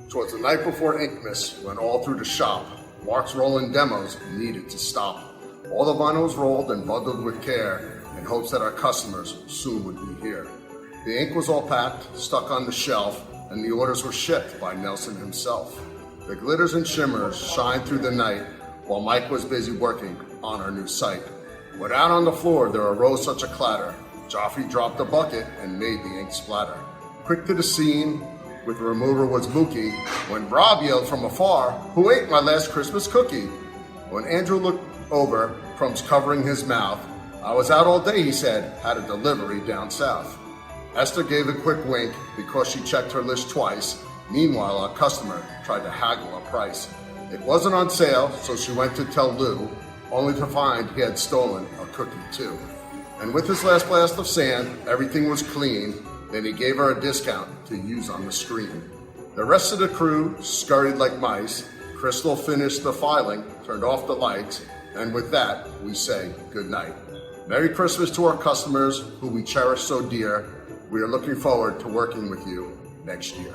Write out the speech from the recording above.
'Twas the night before InkMas when all through the shop, Mark's rolling demos needed to stop. All the vinyls rolled and bundled with care in hopes that our customers soon would be here. The ink was all packed, stuck on the shelf, and the orders were shipped by Nelson himself. The glitters and shimmers shined through the night while Mike was busy working on our new site. When out on the floor there arose such a clatter, Joffrey dropped the bucket and made the ink splatter. Quick to the scene with the remover was Mookie when Rob yelled from afar, "Who ate my last Christmas cookie?" When Andrew looked over, crumbs covering his mouth, "I was out all day," he said, "had a delivery down south." Esther gave a quick wink because she checked her list twice. Meanwhile, our customer tried to haggle a price. It wasn't on sale, so she went to tell Lou, only to find he had stolen a cookie too. And with his last blast of sand, everything was clean. Then he gave her a discount to use on the screen. The rest of the crew scurried like mice. Crystal finished the filing, turned off the lights, and with that, we say good night. Merry Christmas to our customers who we cherish so dear. We are looking forward to working with you next year.